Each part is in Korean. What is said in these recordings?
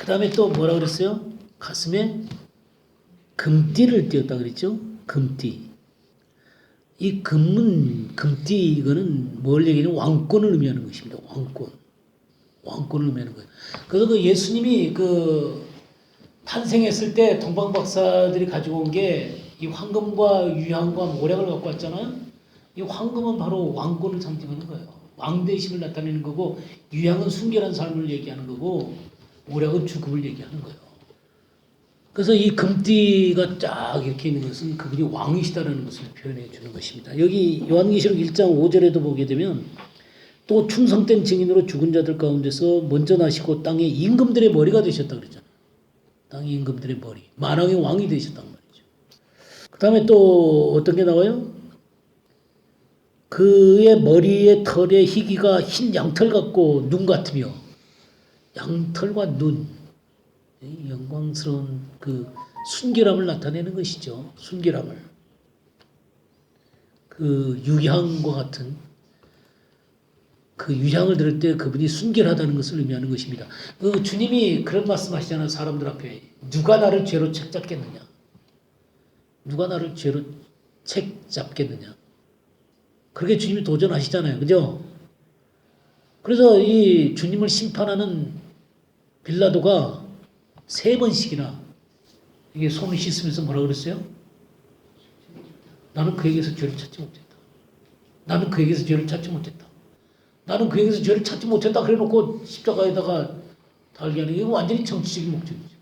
다음에 또 뭐라 그랬어요? 가슴에 금띠를 띄었다 그랬죠? 금띠. 이 금띠 이거는 뭘 얘기하냐면 왕권을 의미하는 것입니다. 왕권을 의미하는 거예요. 그래서 그 예수님이 그 탄생했을 때 동방 박사들이 가지고 온 게 이 황금과 유향과 모략을 갖고 왔잖아요. 이 황금은 바로 왕권을 상징하는 거예요. 왕대심을 나타내는 거고, 유향은 순결한 삶을 얘기하는 거고, 모략은 죽음을 얘기하는 거예요. 그래서 이 금띠가 쫙 이렇게 있는 것은 그분이 왕이시다라는 것을 표현해 주는 것입니다. 여기 요한계시록 1장 5절에도 보게 되면 또 충성된 증인으로 죽은 자들 가운데서 먼저 나시고 땅의 임금들의 머리가 되셨다 그랬잖아요. 땅의 임금들의 머리. 만왕의 왕이 되셨단 말이죠. 그 다음에 또 어떤 게 나와요? 그의 머리의 털의 희기가 흰 양털 같고 눈 같으며, 양털과 눈, 영광스러운 그 순결함을 나타내는 것이죠. 순결함을. 그 유향과 같은 그 유향을 들을 때 그분이 순결하다는 것을 의미하는 것입니다. 그 주님이 그런 말씀하시잖아요. 사람들 앞에 누가 나를 죄로 책잡겠느냐? 누가 나를 죄로 책잡겠느냐? 그렇게 주님이 도전하시잖아요. 그죠? 그래서 이 주님을 심판하는 빌라도가 3번씩이나 이게 손을 씻으면서 뭐라 그랬어요? 나는 그에게서 죄를 찾지 못했다. 나는 그에게서 죄를 찾지 못했다. 나는 그에게서 죄를 찾지 못했다. 그래 놓고 십자가에다가 달게 하는 게 완전히 정치적인 목적이죠.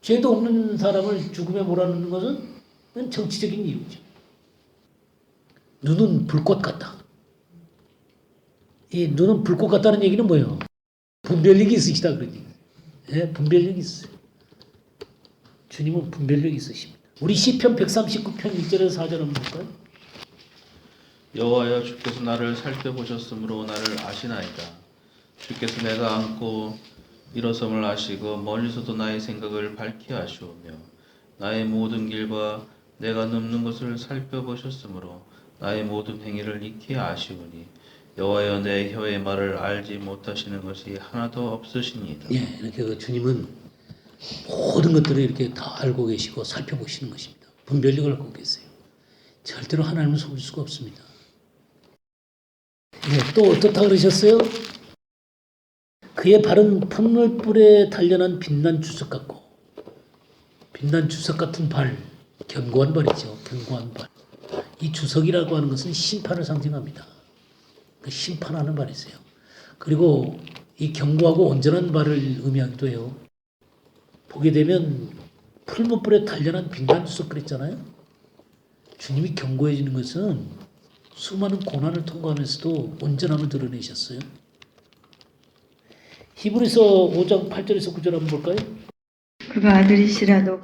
죄도 없는 사람을 죽음에 몰아넣는 것은 정치적인 이유죠. 눈은 불꽃 같다. 이 눈은 불꽃 같다는 얘기는 뭐예요? 분별력이 있으시다 그런 얘기예요. 예, 분별력이 있어요. 주님은 분별력이 있으십니다. 우리 시편 139편 1절에서 4절 한번 볼까요? 여호와여, 주께서 나를 살펴보셨으므로 나를 아시나이다. 주께서 내가 앉고 일어섬을 아시고 멀리서도 나의 생각을 밝히 아시오며 나의 모든 길과 내가 눕는 것을 살펴보셨으므로 나의 모든 행위를 익히 아시오니 여호와여, 내 혀의 말을 알지 못하시는 것이 하나도 없으시니이다. 예, 이렇게 그 주님은 모든 것들을 이렇게 다 알고 계시고 살펴보시는 것입니다. 분별력을 갖고 계세요. 절대로 하나님을 속일 수가 없습니다. 예, 또 어떻다 그러셨어요? 그의 발은 풋물불에 단련한 빛난 주석 같고, 빛난 주석 같은 발, 견고한 발이죠. 견고한 발. 이 주석이라고 하는 것은 심판을 상징합니다. 그 심판하는 발이세요. 그리고 이 견고하고 온전한 발을 의미하기도 해요. 보게 되면 풀무불에 단련한 빛난 주석 그랬잖아요. 주님이 견고해지는 것은 수많은 고난을 통과하면서도 온전함을 드러내셨어요. 히브리서 5장 8절에서 9절 한번 볼까요? 그가 아들이시라도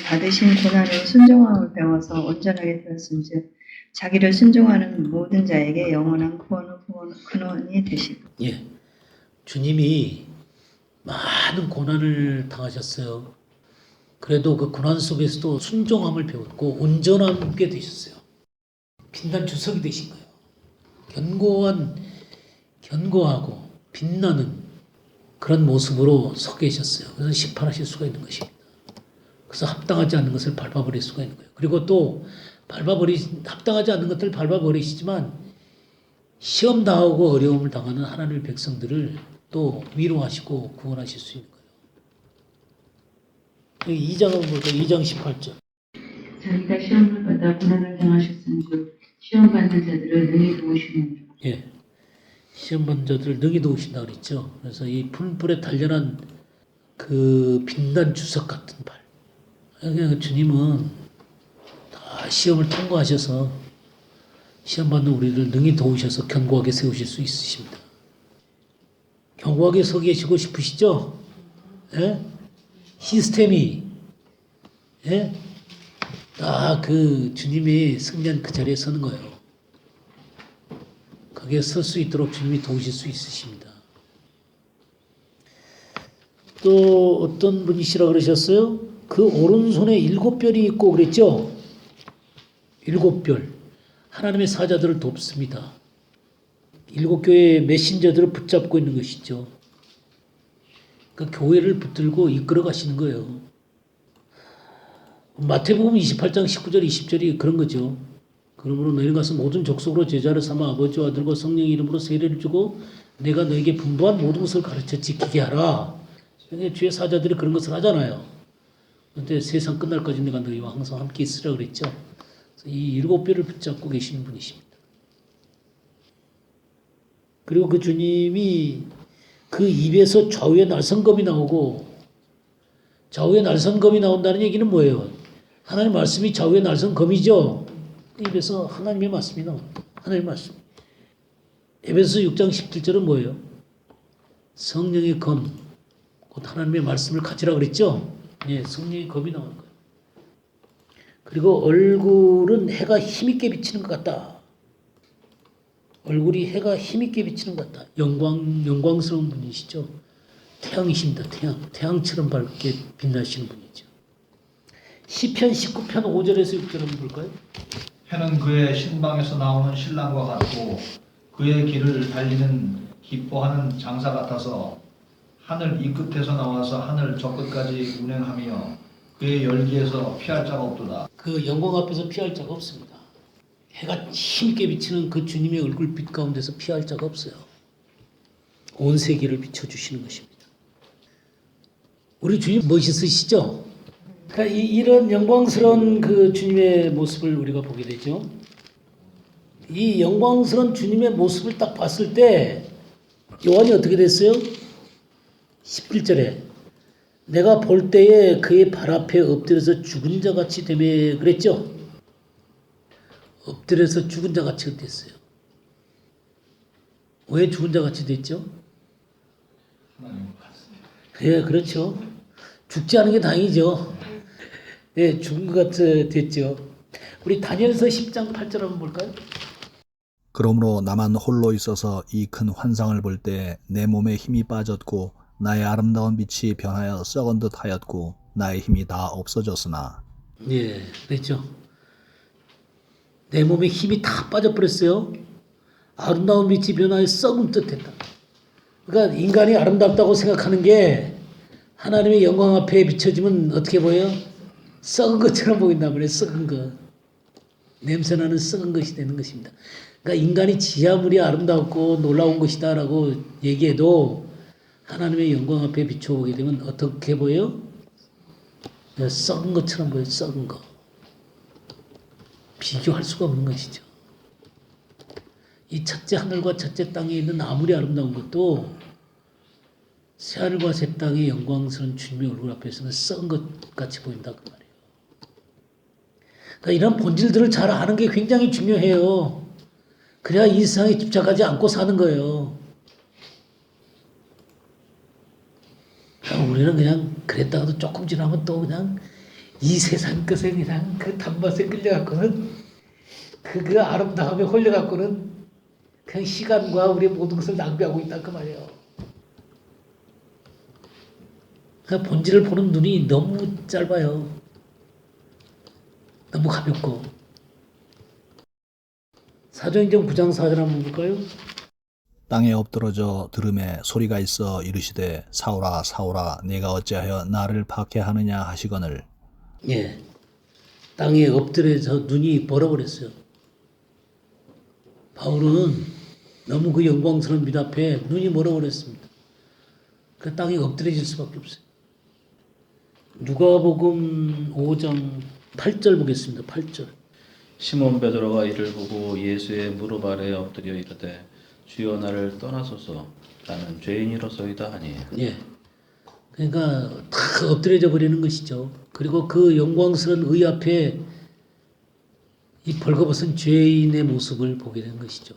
받으신 고난으로 순종함을 배워서 온전하게 되었은즉 자기를 순종하는 모든 자에게 영원한 근원이 되시고. 예, 주님이 많은 고난을 당하셨어요. 그래도 그 고난 속에서도 순종함을 배웠고 온전함게 되셨어요. 빛난 주석이 되신 거예요. 견고하고 빛나는 그런 모습으로 서 계셨어요. 그래서 심판하실 수가 있는 것입니다. 그래서 합당하지 않는 것을 밟아버릴 수가 있는 거예요. 그리고 또 합당하지 않는 것들을 밟아버리시지만 시험 당하고 어려움을 당하는 하나님의 백성들을 또 위로하시고 구원하실 수 있는 거예요. 2장 한번 볼까요? 2장 18절. 자기가 시험을 받아 고난을 당하셨은즉 시험 받는 자들을 능히 도우시느니라. 예. 시험 받는 자들을 능히 도우신다 그랬죠. 그래서 이 풀불에 단련한 그 빛난 주석 같은 발. 그냥 주님은 다 시험을 통과하셔서 시험 받는 우리를 능히 도우셔서 견고하게 세우실 수 있으십니다. 견고하게 서 계시고 싶으시죠? 예? 시스템이 예? 딱 그 주님이 승리한 그 자리에 서는 거예요. 거기에 설 수 있도록 주님이 도우실 수 있으십니다. 또 어떤 분이시라 그러셨어요? 그 오른손에 7별이 있고 그랬죠? 7별. 하나님의 사자들을 돕습니다. 7교회의 메신저들을 붙잡고 있는 것이죠. 그 교회를 붙들고 이끌어 가시는 거예요. 마태복음 28장 19절 20절이 그런 거죠. 그러므로 너희는 가서 모든 족속으로 제자를 삼아 아버지와 아들과 성령의 이름으로 세례를 주고 내가 너에게 분부한 모든 것을 가르쳐 지키게 하라. 주의 사자들이 그런 것을 하잖아요. 그런데 세상 끝날까지 내가 너희와 항상 함께 있으라 그랬죠. 이 7배를 붙잡고 계시는 분이십니다. 그리고 그 주님이 그 입에서 좌우에 날선검이 나오고, 좌우에 날선검이 나온다는 얘기는 뭐예요? 하나님 말씀이 좌우에 날선검이죠. 그 입에서 하나님의 말씀이 나옵니다. 하나님의 말씀. 에베소 6장 17절은 뭐예요? 성령의 검, 곧 하나님의 말씀을 가지라 그랬죠. 예, 성령의 검이 나오는 거예요. 그리고 얼굴은 해가 힘있게 비치는 것 같다. 얼굴이 해가 힘있게 비치는 것 같다. 영광스러운 분이시죠. 태양이십니다. 태양처럼 밝게 빛나시는 분이죠. 시편 19편 5절에서 6절 한번 볼까요? 해는 그의 신방에서 나오는 신랑과 같고 그의 길을 달리는 기뻐하는 장사 같아서 하늘 이 끝에서 나와서 하늘 저 끝까지 운행하며 그의 열기에서 피할 자가 없도다. 그 영광 앞에서 피할 자가 없습니다. 해가 힘있게 비치는 그 주님의 얼굴빛 가운데서 피할 자가 없어요. 온 세계를 비춰주시는 것입니다. 우리 주님 멋있으시죠? 그러니까 이런 영광스러운 그 주님의 모습을 우리가 보게 되죠. 이 영광스러운 주님의 모습을 딱 봤을 때 요한이 어떻게 됐어요? 11절에 내가 볼 때에 그의 발 앞에 엎드려서 죽은 자 같이 되매 그랬죠? 엎드려서 죽은 자 같이 됐어요. 왜 죽은 자 같이 됐죠? 하나님과 같습니다. 예, 그렇죠. 죽지 않은 게 다행이죠. 예, 죽은 것 같이 됐죠. 우리 다니엘서 10장 8절 한번 볼까요? 그러므로 나만 홀로 있어서 이 큰 환상을 볼 때 내 몸에 힘이 빠졌고 나의 아름다운 빛이 변하여 썩은 듯 하였고 나의 힘이 다 없어졌으나. 예, 그랬죠. 내 몸에 힘이 다 빠져버렸어요. 아름다운 빛이 변하여 썩은 듯 했다. 그러니까 인간이 아름답다고 생각하는 게 하나님의 영광 앞에 비춰지면 어떻게 보여요? 썩은 것처럼 보인단 말이에요. 썩은 것. 냄새나는 썩은 것이 되는 것입니다. 그러니까 인간이 지 아무리 아름답고 놀라운 것이다라고 얘기해도 하나님의 영광 앞에 비춰보게 되면 어떻게 보여요? 썩은 것처럼 보여요. 썩은 것. 비교할 수가 없는 것이죠. 이 첫째 하늘과 첫째 땅에 있는 아무리 아름다운 것도 새하늘과 새 땅의 영광스러운 주님의 얼굴 앞에서는 썩은 것 같이 보인다 그 말이에요. 그러니까 이런 본질들을 잘 아는 게 굉장히 중요해요. 그래야 이 세상에 집착하지 않고 사는 거예요. 우리는 그냥 그랬다가도 조금 지나면 또 그냥 이 세상 것에 그냥 그 단맛에 끌려갖고는 그 아름다움에 홀려갖고는 그냥 시간과 우리의 모든 것을 낭비하고 있다 그 말이에요. 그 본질을 보는 눈이 너무 짧아요. 너무 가볍고. 사도행전 9장 4절 한번 볼까요? 땅에 엎드러져 들음에 소리가 있어 이르시되 사울아 사울아 네가 어찌하여 나를 박해하느냐 하시거늘. 예, 땅에 엎드려서 눈이 벌어버렸어요. 바울은 너무 그 영광스러운 빛 앞에 눈이 멀어버렸습니다. 그 땅에 엎드려질 수밖에 없어요. 누가복음 5장 8절 보겠습니다. 8절. 시몬 베드로가 이를 보고 예수의 무릎 아래에 엎드려 이르되 주여 나를 떠나소서 나는 죄인이로소이다 하니. 예. 그러니까 다 엎드려져 버리는 것이죠. 그리고 그 영광스러운 의 앞에 이 벌거벗은 죄인의 모습을 보게 된 것이죠.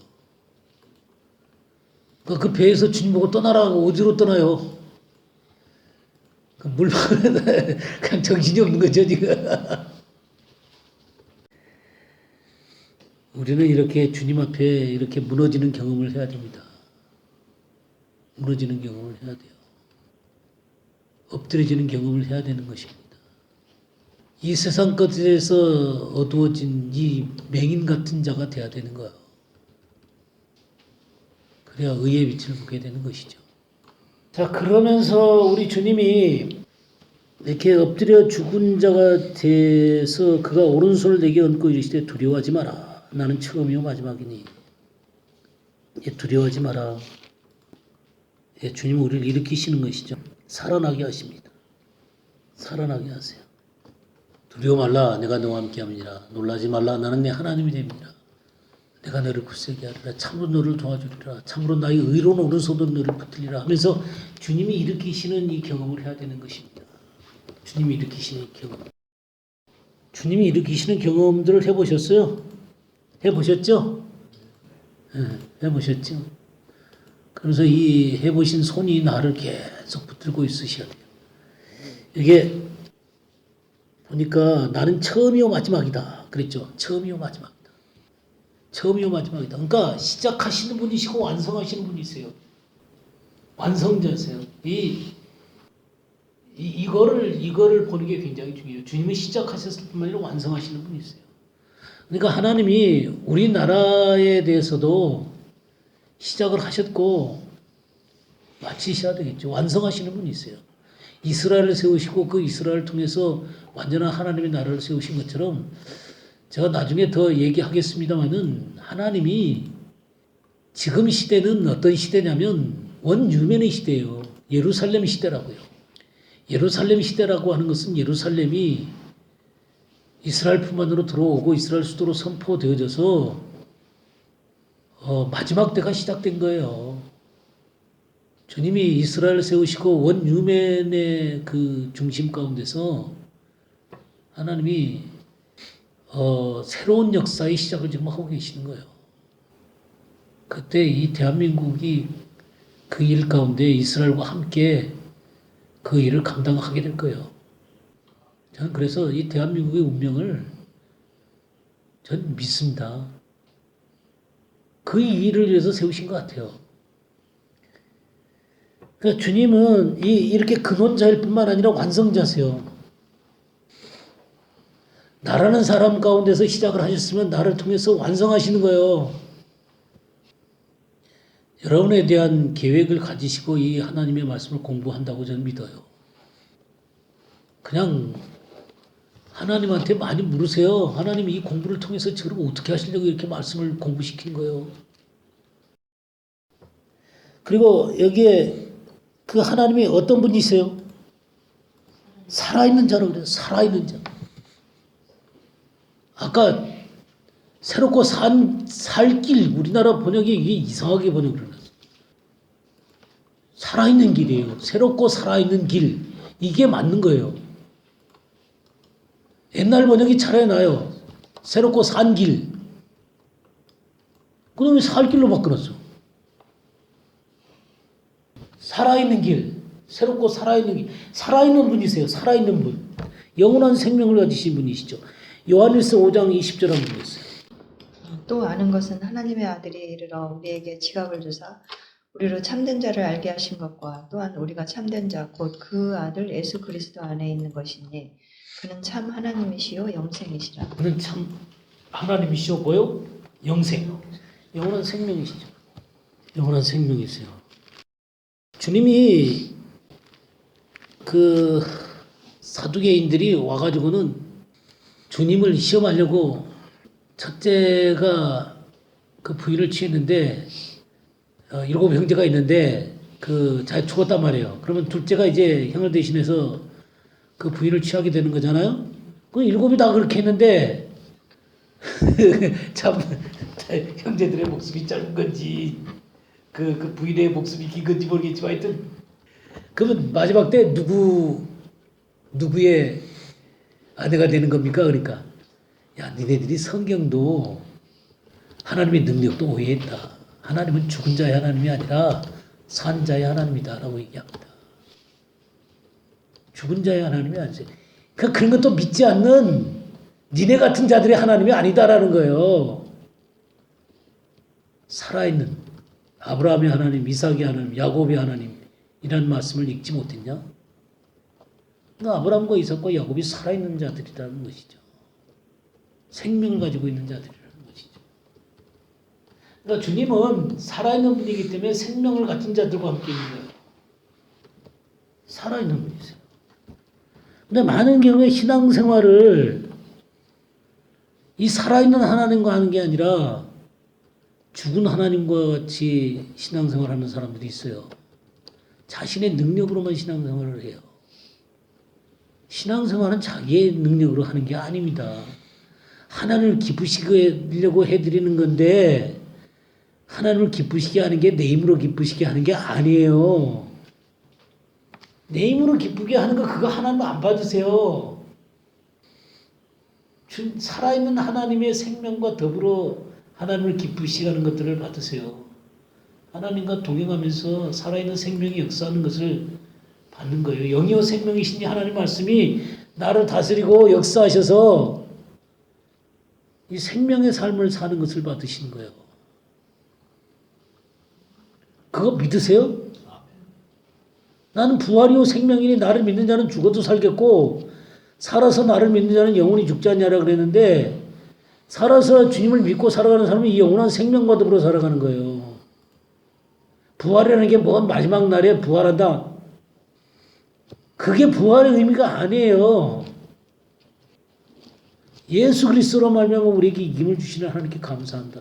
그 배에서 주님 보고 떠나라고 어디로 떠나요? 그 물 그냥 정신이 없는 거죠 지금. 우리는 이렇게 주님 앞에 이렇게 무너지는 경험을 해야 됩니다. 무너지는 경험을 해야 돼요. 엎드려지는 경험을 해야 되는 것입니다. 이 세상 것에서 어두워진 이 맹인 같은 자가 돼야 되는 거예요. 그래야 의의 빛을 보게 되는 것이죠. 자, 그러면서 우리 주님이 이렇게 엎드려 죽은 자가 돼서 그가 오른손을 내게 얹고 이르시되 두려워하지 마라. 나는 처음이요 마지막이니. 예, 두려워하지 마라. 예, 주님은 우리를 일으키시는 것이죠. 살아나게 하십니다. 살아나게 하세요. 두려워 말라. 내가 너와 함께 함이니라. 놀라지 말라. 나는 내 하나님이 됩니다. 내가 너를 굳세게 하리라. 참으로 너를 도와주리라. 참으로 나의 의로운 오른손으로 너를 붙들리라 하면서 주님이 일으키시는 이 경험을 해야 되는 것입니다. 주님이 일으키시는 경험. 주님이 일으키시는 경험들을 해보셨어요? 해보셨죠? 네, 해보셨죠? 그래서 이 해보신 손이 나를 계속 붙들고 있으셔야 돼요. 이게 보니까 나는 처음이요 마지막이다. 그랬죠? 처음이요 마지막이다. 처음이요 마지막이다. 그러니까 시작하시는 분이시고 완성하시는 분이세요. 완성자세요. 이거를 보는 게 굉장히 중요해요. 주님은 시작하셨을 뿐만 아니라 완성하시는 분이세요. 그러니까 하나님이 우리나라에 대해서도 시작을 하셨고 마치셔야 되겠죠. 완성하시는 분이세요. 이스라엘을 세우시고 그 이스라엘을 통해서 완전한 하나님의 나라를 세우신 것처럼 제가 나중에 더 얘기하겠습니다만은 하나님이 지금 시대는 어떤 시대냐면 원유면의 시대예요. 예루살렘 시대라고요. 예루살렘 시대라고 하는 것은 예루살렘이 이스라엘 품 안으로 들어오고 이스라엘 수도로 선포되어져서 마지막 때가 시작된 거예요. 주님이 이스라엘을 세우시고 원유면의 그 중심 가운데서 하나님이 새로운 역사의 시작을 지금 하고 계시는 거예요. 그때 이 대한민국이 그 일 가운데 이스라엘과 함께 그 일을 감당하게 될 거예요. 저는 그래서 이 대한민국의 운명을 전 믿습니다. 그 일을 위해서 세우신 것 같아요. 그러니까 주님은 이렇게 근원자일 뿐만 아니라 완성자세요. 나라는 사람 가운데서 시작을 하셨으면 나를 통해서 완성하시는 거예요. 여러분에 대한 계획을 가지시고 이 하나님의 말씀을 공부한다고 저는 믿어요. 그냥 하나님한테 많이 물으세요. 하나님이 이 공부를 통해서 저를 어떻게 하시려고 이렇게 말씀을 공부시킨 거예요. 그리고 여기에 그 하나님이 어떤 분이세요? 살아있는 자라고 그래요. 살아있는 자. 아까 새롭고 살 길, 우리나라 번역이 이게 이상하게 번역을 해놨어요. 살아있는 길이에요. 새롭고 살아있는 길. 이게 맞는 거예요. 옛날 번역이 차라리 나요. 새롭고 산 길. 그놈이 살 길로 바꿔놨어. 살아있는 길. 새롭고 살아있는 길. 살아있는 분이세요. 살아있는 분. 영원한 생명을 가지신 분이시죠. 요한일서 5장 20절 한번 보겠어요. 또 아는 것은 하나님의 아들이 이르러 우리에게 지각을 주사 우리로 참된 자를 알게 하신 것과 또한 우리가 참된 자 곧 그 아들 예수 그리스도 안에 있는 것이니 그는 참 하나님이시요 영생이시라. 그는 참 하나님이시오 뭐요? 영생. 영원한 생명이시죠. 영원한 생명이세요. 주님이 그 사두개인들이 와가지고는 주님을 시험하려고 첫째가 그 부인을 취했는데 7 형제가 있는데 그 잘 죽었단 말이에요. 그러면 둘째가 이제 형을 대신해서 그 부인을 취하게 되는 거잖아요. 그 7이 다 그렇게 했는데 참 형제들의 목숨이 짧은 건지 그 부인의 목숨이 긴 건지 모르겠지만 하여튼 그러면 마지막 때 누구의 아내가 되는 겁니까? 그러니까 야 니네들이 성경도 하나님의 능력도 오해했다. 하나님은 죽은 자의 하나님이 아니라 산 자의 하나님이다 라고 얘기합니다. 죽은 자의 하나님이 아니지. 그런 것도 믿지 않는 니네 같은 자들의 하나님이 아니다라는 거예요. 살아있는 아브라함의 하나님, 이삭의 하나님, 야곱의 하나님이라는 말씀을 읽지 못했냐? 그러니까 아브라함과 이삭과 야곱이 살아있는 자들이라는 것이죠. 생명을 가지고 있는 자들이라는 것이죠. 그러니까 주님은 살아있는 분이기 때문에 생명을 가진 자들과 함께 있는 거예요. 살아있는 분이세요. 근데 많은 경우에 신앙생활을 이 살아있는 하나님과 하는 게 아니라 죽은 하나님과 같이 신앙생활하는 사람들이 있어요. 자신의 능력으로만 신앙생활을 해요. 신앙생활은 자기의 능력으로 하는 게 아닙니다. 하나님을 기쁘시려고 해드리는 건데 하나님을 기쁘시게 하는 게 내 힘으로 기쁘시게 하는 게 아니에요. 내 힘으로 기쁘게 하는 거 그거 하나님 안 받으세요. 살아있는 하나님의 생명과 더불어 하나님을 기쁘시게 하는 것들을 받으세요. 하나님과 동행하면서 살아있는 생명이 역사하는 것을 받는 거예요. 영이요 생명이신 하나님 말씀이 나를 다스리고 역사하셔서 이 생명의 삶을 사는 것을 받으시는 거예요. 그거 믿으세요? 나는 부활이요 생명이니 나를 믿는 자는 죽어도 살겠고 살아서 나를 믿는 자는 영원히 죽지 않냐라 그랬는데 살아서 주님을 믿고 살아가는 사람은 이 영원한 생명과 더불어 살아가는 거예요. 부활이라는 게 뭔 마지막 날에 부활한다. 그게 부활의 의미가 아니에요. 예수 그리스도로 말미암아 우리에게 이김을 주시는 하나님께 감사한다.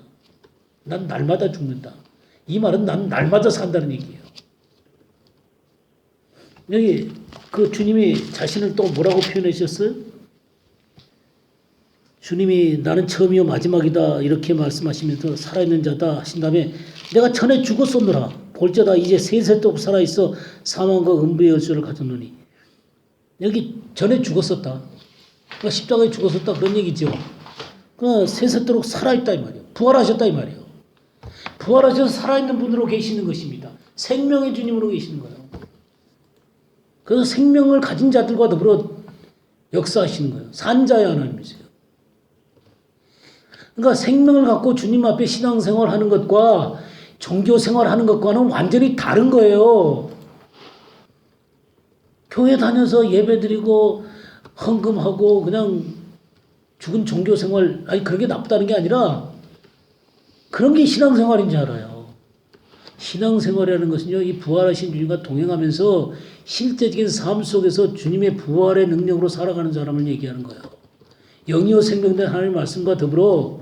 난 날마다 죽는다. 이 말은 난 날마다 산다는 얘기예요. 여기 그 주님이 자신을 또 뭐라고 표현하셨어요? 주님이 나는 처음이요 마지막이다 이렇게 말씀하시면서 살아있는 자다 하신 다음에 내가 전에 죽었었노라 볼지어다 이제 세세토록 살아있어 사망과 음부의 열쇠를 가졌노니 여기 전에 죽었었다. 그러니까 십자가에 죽었었다 그런 얘기죠. 그러니까 세세토록 살아있다 이 말이에요. 부활하셨다 이 말이에요. 부활하셔서 살아있는 분으로 계시는 것입니다. 생명의 주님으로 계시는 거예요. 그래서 생명을 가진 자들과 더불어 역사하시는 거예요. 산자의 하나님이세요. 그러니까 생명을 갖고 주님 앞에 신앙생활 하는 것과 종교생활 하는 것과는 완전히 다른 거예요. 교회 다녀서 예배드리고 헌금하고 그냥 죽은 종교생활 아니 그런 게 나쁘다는 게 아니라 그런 게 신앙생활인 줄 알아요. 신앙생활이라는 것은요. 이 부활하신 주님과 동행하면서 실제적인 삶 속에서 주님의 부활의 능력으로 살아가는 사람을 얘기하는 거예요. 영이요 생명된 하나님의 말씀과 더불어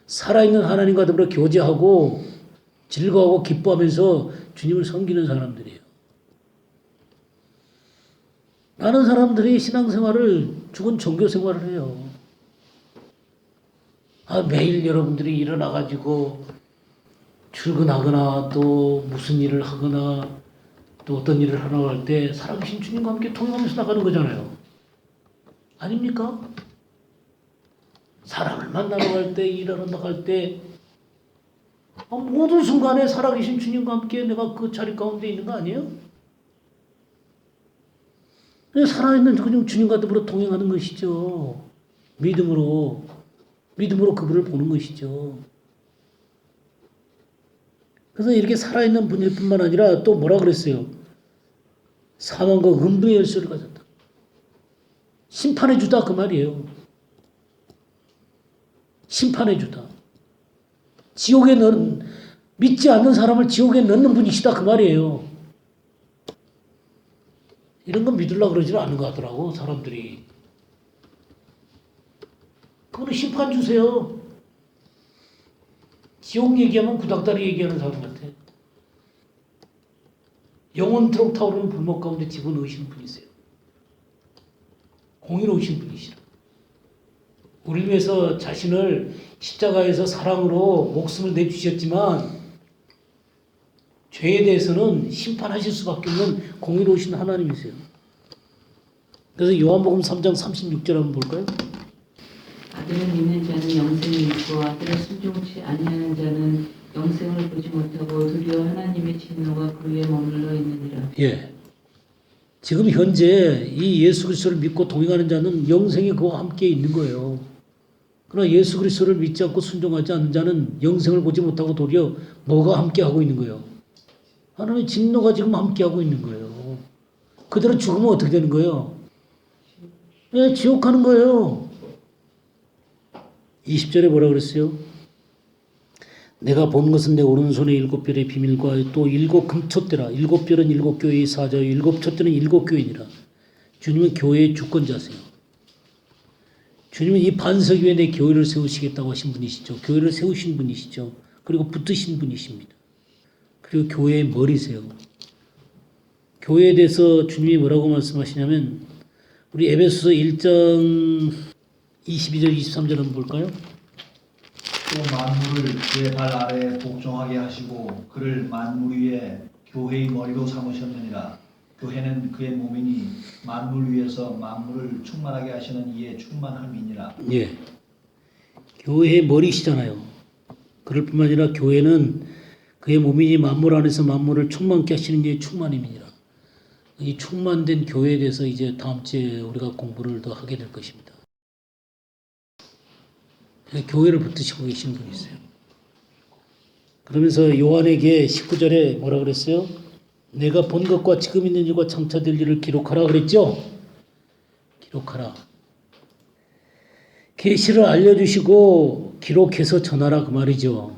살아있는 하나님과 더불어 교제하고 즐거워하고 기뻐하면서 주님을 섬기는 사람들이에요. 많은 사람들이 신앙생활을 죽은 종교생활을 해요. 매일 여러분들이 일어나가지고 출근하거나 또 무슨 일을 하거나 또 어떤 일을 하러 갈 때 살아계신 주님과 함께 통행하면서 나가는 거잖아요. 아닙니까? 사람을 만나러 갈 때, 일하러 나갈 때 모든 순간에 살아계신 주님과 함께 내가 그 자리 가운데 있는 거 아니에요? 살아있는 주님과 더불어 동행하는 것이죠. 믿음으로 그분을 보는 것이죠. 그래서 이렇게 살아있는 분일 뿐만 아니라 또 뭐라 그랬어요? 사망과 음부의 열쇠를 가졌다. 심판해 주다 그 말이에요. 심판해 주다. 지옥에 믿지 않는 사람을 지옥에 넣는 분이시다 그 말이에요. 이런 거 믿으려고 그러지는 않은 것 같더라고 사람들이. 그거는 심판 주세요. 지옥 얘기하면 구닥다리 얘기하는 사람 같아. 영원토록 타오르는 불목 가운데 집어넣으신 분이세요. 공의로우신 분이시라. 우리를 위해서 자신을 십자가에서 사랑으로 목숨을 내주셨지만 죄에 대해서는 심판하실 수밖에 없는 공의로우신 하나님이세요. 그래서 요한복음 3장 36절 한번 볼까요? 아들을 믿는 자는 영생이 있고 아들을 순종치 아니하는 자는 영생을 보지 못하고 도리어 하나님의 진노가 그 위에 머물러 있느니라. 예. 지금 현재 이 예수 그리스도를 믿고 동행하는 자는 영생이 그와 함께 있는 거예요. 그러나 예수 그리스도를 믿지 않고 순종하지 않는 자는 영생을 보지 못하고 도리어 뭐가 함께하고 있는 거예요? 하나님의 진노가 지금 함께하고 있는 거예요. 그대로 죽으면 어떻게 되는 거예요? 예, 지옥 가는 거예요. 20절에 뭐라 그랬어요? 내가 본 것은 내 오른손의 7별의 비밀과 또 7 금촛대라. 7별은 7 교회의 사자요 7 촛대는 7 교회니라. 주님은 교회의 주권자세요. 주님은 이 반석 위에 내 교회를 세우시겠다고 하신 분이시죠. 교회를 세우신 분이시죠. 그리고 붙드신 분이십니다. 그리고 교회의 머리세요. 교회에 대해서 주님이 뭐라고 말씀하시냐면 우리 에베소서 1장 22절 23절 한번 볼까요? 또 만물을 그의 발 아래에 복종하게 하시고 그를 만물 위에 교회의 머리로 삼으셨느니라. 교회는 그의 몸이니 만물 위에서 만물을 충만하게 하시는 이의 충만함이니라. 예. 교회의 머리시잖아요. 그럴 뿐만 아니라 교회는 그의 몸이니 만물 안에서 만물을 충만케 하시는 이의 충만함이니라. 이 충만된 교회에 대해서 이제 다음 주에 우리가 공부를 더 하게 될 것입니다. 교회를 붙드시고 계신 분이 있어요. 그러면서 요한에게 19절에 뭐라 그랬어요? 내가 본 것과 지금 있는 일과 장차 될 일을 기록하라 그랬죠? 기록하라. 계시를 알려주시고 기록해서 전하라 그 말이죠.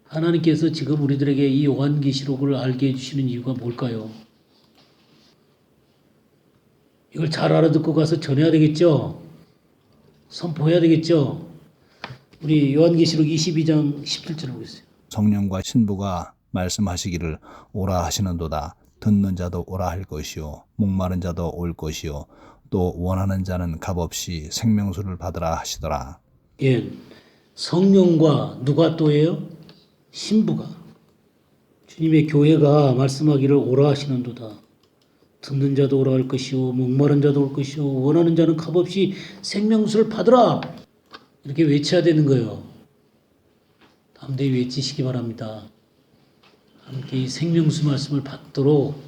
하나님께서 지금 우리들에게 이 요한계시록을 알게 해주시는 이유가 뭘까요? 이걸 잘 알아듣고 가서 전해야 되겠죠? 선포해야 되겠죠? 우리 요한계시록 22장 17절을 보겠어요. 성령과 신부가 말씀하시기를 오라 하시는도다. 듣는 자도 오라 할 것이요 목마른 자도 올 것이요 또 원하는 자는 값없이 생명수를 받으라 하시더라. 예, 성령과 누가 또예요? 신부가. 주님의 교회가 말씀하기를 오라 하시는도다. 듣는 자도 오라 할 것이요 목마른 자도 올 것이요 원하는 자는 값없이 생명수를 받으라. 이렇게 외쳐야 되는 거예요. 담대히 외치시기 바랍니다. 함께 이 생명수 말씀을 받도록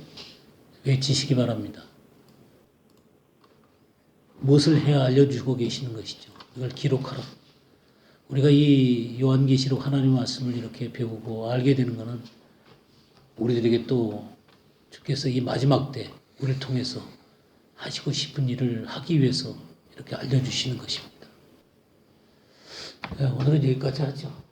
외치시기 바랍니다. 무엇을 해야 알려주고 계시는 것이죠. 이걸 기록하라. 우리가 이 요한계시록 하나님의 말씀을 이렇게 배우고 알게 되는 것은 우리들에게 또 주께서 이 마지막 때 우리를 통해서 하시고 싶은 일을 하기 위해서 이렇게 알려주시는 것입니다. 오늘은 여기까지 하죠.